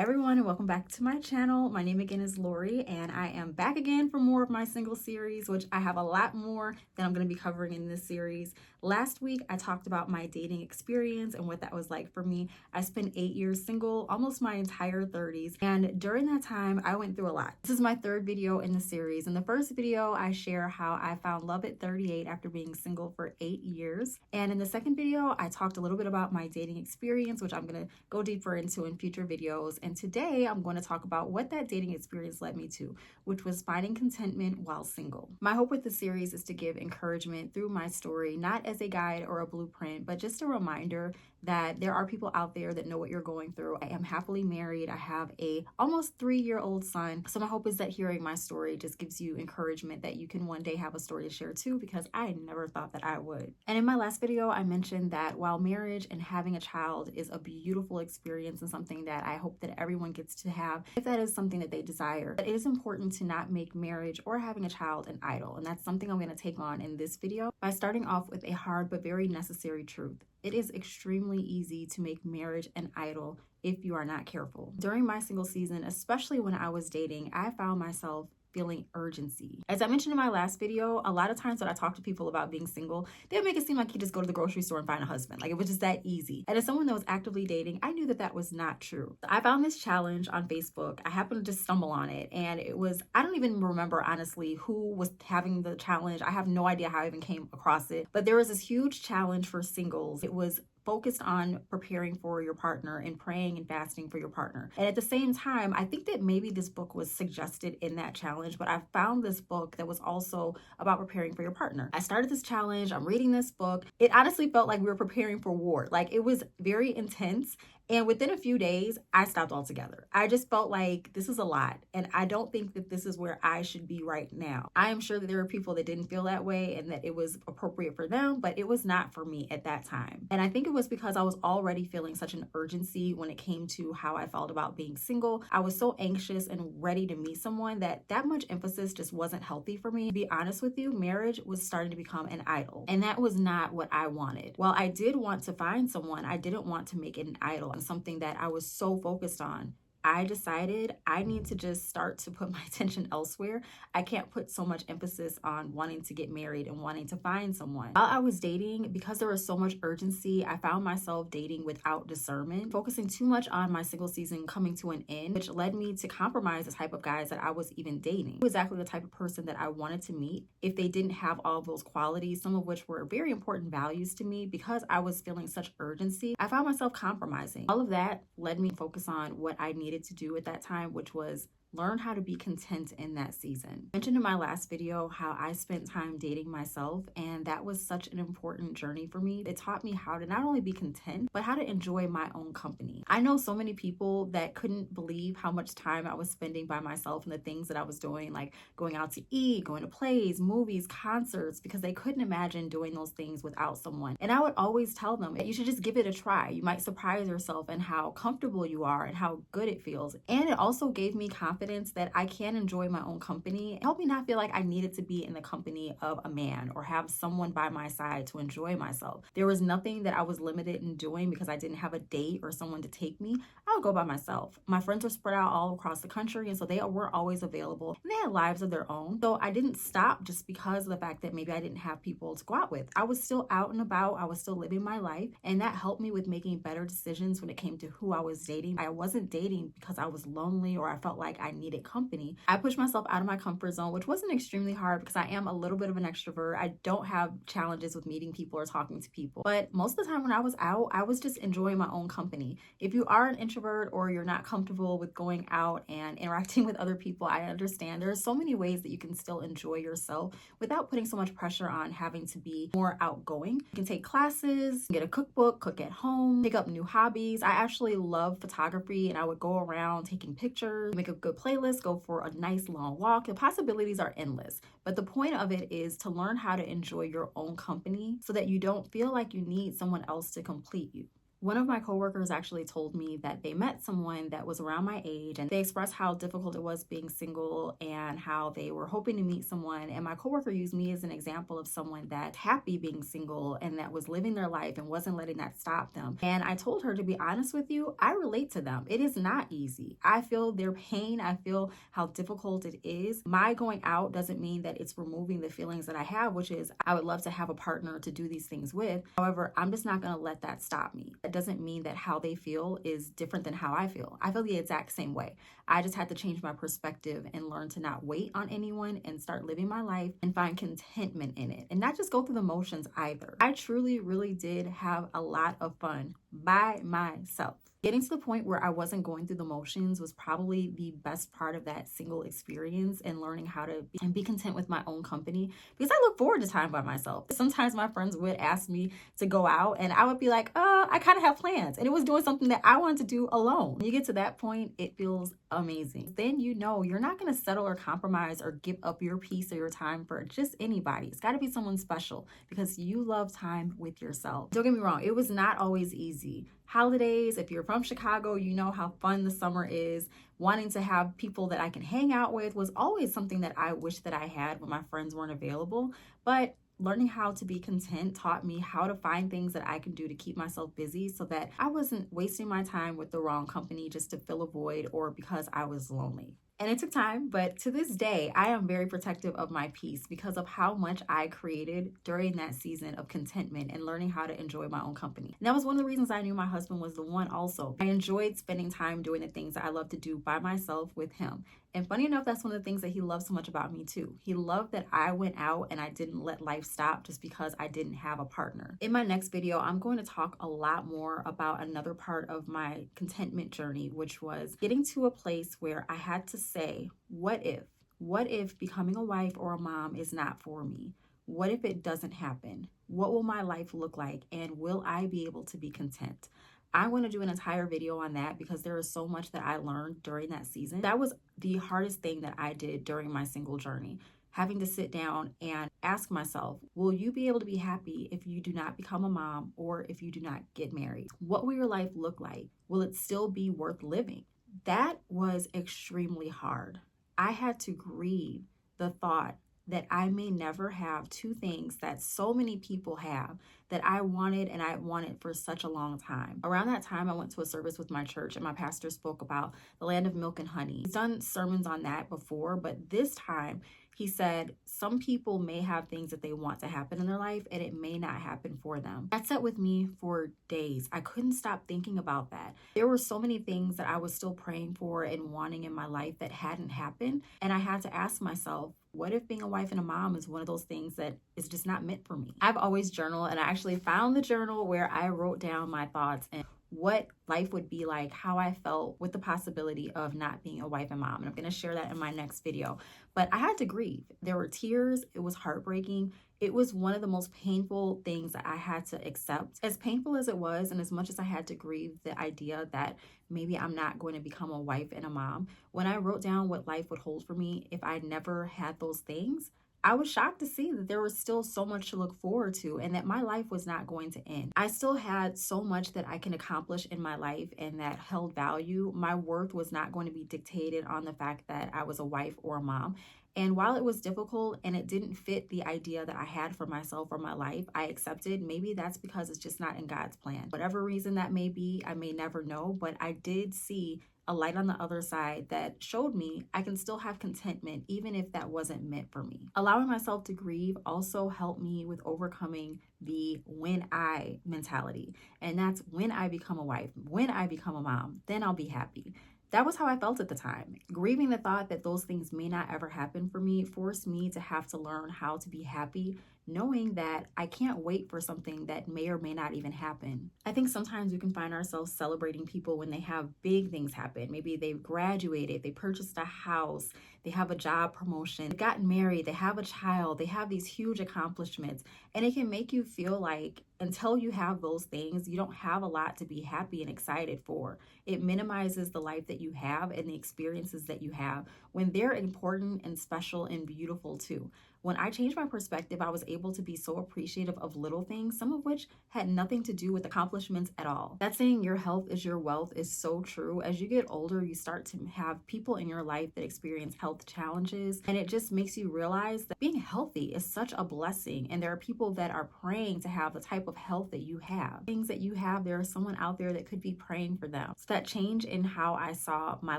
everyone, and welcome back to my channel. My name again is Lori, and I am back again for more of my single series, which I have a lot more that I'm going to be covering in this series. Last week, I talked about my dating experience and what that was like for me. I spent 8 years single, almost my entire 30s, and during that time, I went through a lot. This is my third video in the series. In the first video, I share how I found love at 38 after being single for 8 years. And in the second video, I talked a little bit about my dating experience, which I'm going to go deeper into in future videos. And today I'm going to talk about what that dating experience led me to, which was finding contentment while single. My hope with the series is to give encouragement through my story, not as a guide or a blueprint, but just a reminder that there are people out there that know what you're going through. I am happily married. I have a almost 3-year-old son. So my hope is that hearing my story just gives you encouragement that you can one day have a story to share too, because I never thought that I would. And in my last video, I mentioned that while marriage and having a child is a beautiful experience and something that I hope that everyone gets to have, if that is something that they desire, but it is important to not make marriage or having a child an idol. And that's something I'm going to take on in this video by starting off with a hard but very necessary truth. It is extremely easy to make marriage an idol if you are not careful. During my single season, especially when I was dating, I found myself feeling urgency. As I mentioned in my last video, a lot of times when I talk to people about being single, they make it seem like you just go to the grocery store and find a husband. Like it was just that easy. And as someone that was actively dating, I knew that that was not true. I found this challenge on Facebook. I happened to just stumble on it. And it was, I don't even remember honestly who was having the challenge. I have no idea how I even came across it. But there was this huge challenge for singles. It was focused on preparing for your partner and praying and fasting for your partner. And at the same time, I think that maybe this book was suggested in that challenge, but I found this book that was also about preparing for your partner. I started this challenge, I'm reading this book. It honestly felt like we were preparing for war. Like it was very intense. And within a few days, I stopped altogether. I just felt like this is a lot. And I don't think that this is where I should be right now. I am sure that there are people that didn't feel that way and that it was appropriate for them, but it was not for me at that time. And I think it was because I was already feeling such an urgency when it came to how I felt about being single. I was so anxious and ready to meet someone that much emphasis just wasn't healthy for me. To be honest with you, marriage was starting to become an idol. And that was not what I wanted. While I did want to find someone, I didn't want to make it an idol and something that I was so focused on. I decided I need to just start to put my attention elsewhere. I can't put so much emphasis on wanting to get married and wanting to find someone. While I was dating, because there was so much urgency, I found myself dating without discernment, focusing too much on my single season coming to an end, which led me to compromise the type of guys that I was even dating. Exactly the type of person that I wanted to meet if they didn't have all those qualities, some of which were very important values to me. Because I was feeling such urgency, I found myself compromising. All of that led me to focus on what I needed to do at that time, which was learn how to be content in that season. I mentioned in my last video how I spent time dating myself, and that was such an important journey for me. It taught me how to not only be content, but how to enjoy my own company. I know so many people that couldn't believe how much time I was spending by myself and the things that I was doing, like going out to eat, going to plays, movies, concerts, because they couldn't imagine doing those things without someone. And I would always tell them that you should just give it a try. You might surprise yourself in how comfortable you are and how good it feels. And it also gave me confidence that I can enjoy my own company. It helped me not feel like I needed to be in the company of a man or have someone by my side to enjoy myself. There was nothing that I was limited in doing because I didn't have a date or someone to take me. I would go by myself. My friends were spread out all across the country, and so they weren't always available, and they had lives of their own. So I didn't stop just because of the fact that maybe I didn't have people to go out with. I was still out and about. I was still living my life, and that helped me with making better decisions when it came to who I was dating. I wasn't dating because I was lonely or I felt like I needed company. I pushed myself out of my comfort zone, which wasn't extremely hard because I am a little bit of an extrovert. I don't have challenges with meeting people or talking to people. But most of the time when I was out, I was just enjoying my own company. If you are an introvert or you're not comfortable with going out and interacting with other people, I understand. There are so many ways that you can still enjoy yourself without putting so much pressure on having to be more outgoing. You can take classes, get a cookbook, cook at home, pick up new hobbies. I actually love photography, and I would go around taking pictures, make a good playlist, go for a nice long walk. The possibilities are endless. But the point of it is to learn how to enjoy your own company so that you don't feel like you need someone else to complete you. One of my coworkers actually told me that they met someone that was around my age, and they expressed how difficult it was being single and how they were hoping to meet someone. And my coworker used me as an example of someone that's happy being single and that was living their life and wasn't letting that stop them. And I told her, to be honest with you, I relate to them. It is not easy. I feel their pain. I feel how difficult it is. My going out doesn't mean that it's removing the feelings that I have, which is I would love to have a partner to do these things with. However, I'm just not going to let that stop me. That doesn't mean that how they feel is different than how I feel. I feel the exact same way. I just had to change my perspective and learn to not wait on anyone and start living my life and find contentment in it and not just go through the motions either. I truly, really did have a lot of fun by myself. Getting to the point where I wasn't going through the motions was probably the best part of that single experience, and learning how to be content with my own company, because I look forward to time by myself. Sometimes my friends would ask me to go out and I would be like, I kind of have plans. And it was doing something that I wanted to do alone. When you get to that point, it feels amazing. Then you know you're not going to settle or compromise or give up your peace or your time for just anybody. It's got to be someone special because you love time with yourself. Don't get me wrong, it was not always easy. Holidays, if you're from Chicago, you know how fun the summer is. Wanting to have people that I can hang out with was always something that I wish that I had when my friends weren't available. But learning how to be content taught me how to find things that I can do to keep myself busy so that I wasn't wasting my time with the wrong company just to fill a void or because I was lonely. And it took time, but to this day, I am very protective of my peace because of how much I created during that season of contentment and learning how to enjoy my own company. And that was one of the reasons I knew my husband was the one also. I enjoyed spending time doing the things that I love to do by myself with him. And funny enough, that's one of the things that he loved so much about me too. He loved that I went out and I didn't let life stop just because I didn't have a partner. In my next video, I'm going to talk a lot more about another part of my contentment journey, which was getting to a place where I had to say, what if? What if becoming a wife or a mom is not for me? What if it doesn't happen? What will my life look like? And will I be able to be content? I want to do an entire video on that because there is so much that I learned during that season. That was the hardest thing that I did during my single journey. Having to sit down and ask myself, will you be able to be happy if you do not become a mom or if you do not get married? What will your life look like? Will it still be worth living? That was extremely hard. I had to grieve the thought that I may never have two things that so many people have that I wanted, and I wanted for such a long time. Around that time, I went to a service with my church and my pastor spoke about the land of milk and honey. He's done sermons on that before, but this time he said some people may have things that they want to happen in their life and it may not happen for them. That sat with me for days. I couldn't stop thinking about that. There were so many things that I was still praying for and wanting in my life that hadn't happened. And I had to ask myself, what if being a wife and a mom is one of those things that is just not meant for me? I've always journaled, and I actually found the journal where I wrote down my thoughts and what life would be like, how I felt with the possibility of not being a wife and mom. And I'm going to share that in my next video. But I had to grieve. There were tears. It was heartbreaking. It was one of the most painful things that I had to accept. As painful as it was, and as much as I had to grieve the idea that maybe I'm not going to become a wife and a mom, when I wrote down what life would hold for me if I never had those things, I was shocked to see that there was still so much to look forward to and that my life was not going to end. I still had so much that I can accomplish in my life and that held value. My worth was not going to be dictated on the fact that I was a wife or a mom. And while it was difficult and it didn't fit the idea that I had for myself or my life, I accepted maybe that's because it's just not in God's plan. Whatever reason that may be, I may never know, but I did see a light on the other side that showed me I can still have contentment even if that wasn't meant for me. Allowing myself to grieve also helped me with overcoming the when I mentality. And that's when I become a wife, when I become a mom, then I'll be happy. That was how I felt at the time. Grieving the thought that those things may not ever happen for me forced me to have to learn how to be happy, knowing that I can't wait for something that may or may not even happen. I think sometimes we can find ourselves celebrating people when they have big things happen. Maybe they've graduated, they purchased a house, they have a job promotion, they've gotten married, they have a child, they have these huge accomplishments. And it can make you feel like until you have those things, you don't have a lot to be happy and excited for. It minimizes the life that you have and the experiences that you have when they're important and special and beautiful too. When I changed my perspective, I was able to be so appreciative of little things, some of which had nothing to do with accomplishments at all. That saying, your health is your wealth, is so true. As you get older, you start to have people in your life that experience health challenges, and it just makes you realize that being healthy is such a blessing, and there are people that are praying to have the type of health that you have. Things that you have, there is someone out there that could be praying for them. So that change in how I saw my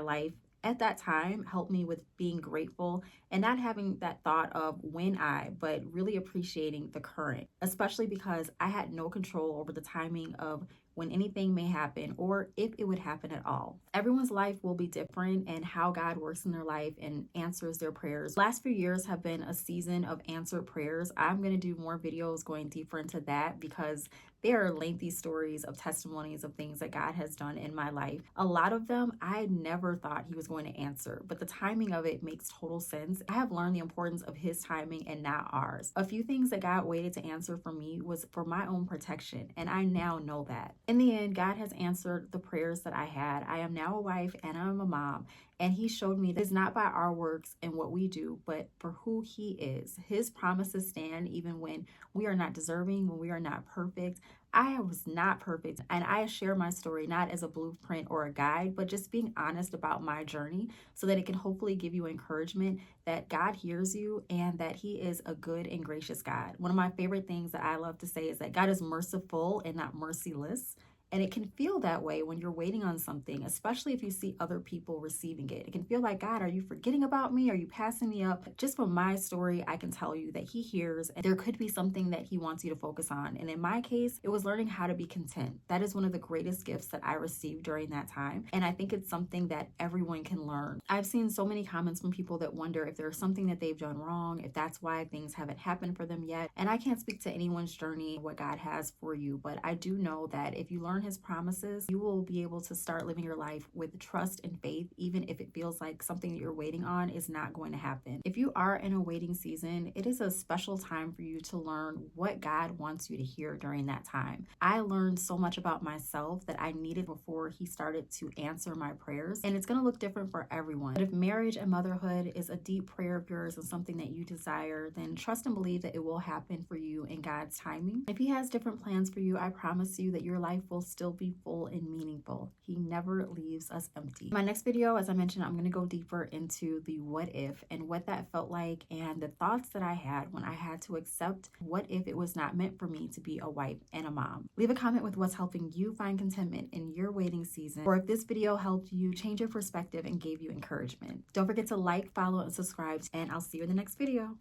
life at that time helped me with being grateful and not having that thought of when but really appreciating the current, especially because I had no control over the timing of when anything may happen or if it would happen at all. Everyone's life will be different, and how God works in their life and answers their prayers. Last few years have been a season of answered prayers. I'm going to do more videos going deeper into that because there are lengthy stories of testimonies of things that God has done in my life. A lot of them I never thought he was going to answer, but the timing of it makes total sense. I have learned the importance of his timing and not ours. A few things that God waited to answer for me was for my own protection, and I now know that. In the end, God has answered the prayers that I had. I am now a wife and I'm a mom, and he showed me that it's not by our works and what we do, but for who he is. His promises stand even when we are not deserving, when we are not perfect. I was not perfect, and I share my story not as a blueprint or a guide, but just being honest about my journey so that it can hopefully give you encouragement that God hears you and that he is a good and gracious God. One of my favorite things that I love to say is that God is merciful and not merciless. And it can feel that way when you're waiting on something, especially if you see other people receiving it. It can feel like, God, are you forgetting about me? Are you passing me up? Just from my story, I can tell you that he hears, and there could be something that he wants you to focus on. And in my case, it was learning how to be content. That is one of the greatest gifts that I received during that time. And I think it's something that everyone can learn. I've seen so many comments from people that wonder if there's something that they've done wrong, if that's why things haven't happened for them yet. And I can't speak to anyone's journey, what God has for you, but I do know that if you learn his promises, you will be able to start living your life with trust and faith, even if it feels like something that you're waiting on is not going to happen. If you are in a waiting season, it is a special time for you to learn what God wants you to hear during that time. I learned so much about myself that I needed before he started to answer my prayers, and it's going to look different for everyone. But if marriage and motherhood is a deep prayer of yours and something that you desire, then trust and believe that it will happen for you in God's timing. If he has different plans for you, I promise you that your life will still be full and meaningful. He never leaves us empty. My next video, as I mentioned, I'm going to go deeper into the what if and what that felt like and the thoughts that I had when I had to accept what if it was not meant for me to be a wife and a mom. Leave a comment with what's helping you find contentment in your waiting season, or if this video helped you change your perspective and gave you encouragement. Don't forget to like, follow, and subscribe, and I'll see you in the next video.